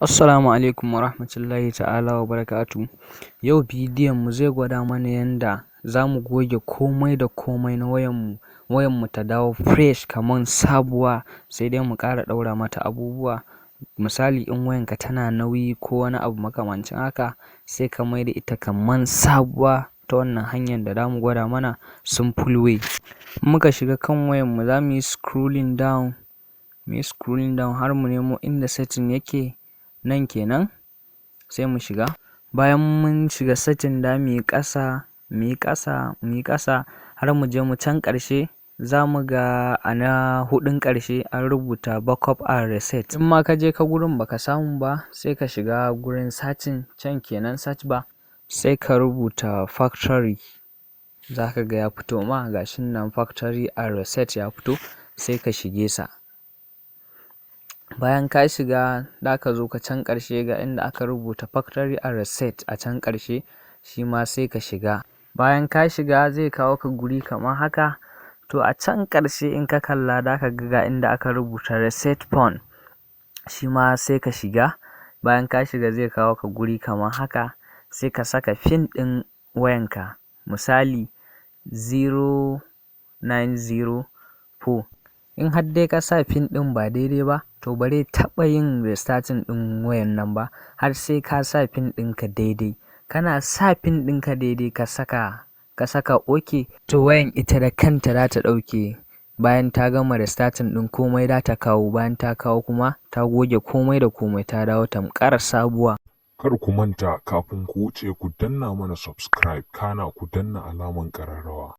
Assalamu alaikum wa rahmatullahi ta'ala wa barakatuhu. Yau bidiyon mu zai gwada mana yanda za mu goge komai da komai na wayanmu ta dawo fresh kaman sabuwa, sai dai mu ƙara ɗaura mata abubuwa. Misali in wayanka tana nauyi ko wani abu makamancin haka, sai ka maida ita kaman sabuwa ta wannan hanyar da za mu gwada mana simple way. In muka shiga kan wayanmu za mu yi scrolling down har mu nemo inda setting yake. Nan kenan sai mu shiga. Bayan mun shiga setting da mu yi ƙasa har mu je mu can ƙarshe, za mu ga a na huɗun ƙarshe an rubuta backup and reset. In ma ka je ka gurin baka samu ba, sai ka shiga gurin searching can kenan search bar, sai ka rubuta factory. Za ka ga ya fito ma, gashi nan factory and reset ya fito, sai ka shige sa. Bayan ka shiga za ka zo ka can ƙarshe ga inda aka rubuta factory and reset a can ƙarshe, shi ma sai ka shiga. Bayan ka shiga zai kawo ka guri kamar haka, to a can ƙarshe in ka kalla za ka ga inda aka rubuta reset phone, shi ma sai ka shiga. Bayan ka shiga zai kawo ka guri kamar haka, sai ka saka pin ɗin wayanka, misali 0904. In har dai ka sa pin ɗin ba daidai ba, to ba zai taɓa yin restarting ɗin wayan nan ba, har sai ka sa pin ɗinka daidai. Kana sa pin ɗinka daidai ka saka OK, to wayan ita da kanta za ta ɗauke. Bayan ta gama restarting ɗin komai za ta kawo, bayan ta kawo kuma ta goge komai da komai ta dawo tamkar sabuwa. Kar ku manta, kafin ku wuce ku danna mana subscribe, kana ku danna alaman ƙararrawa.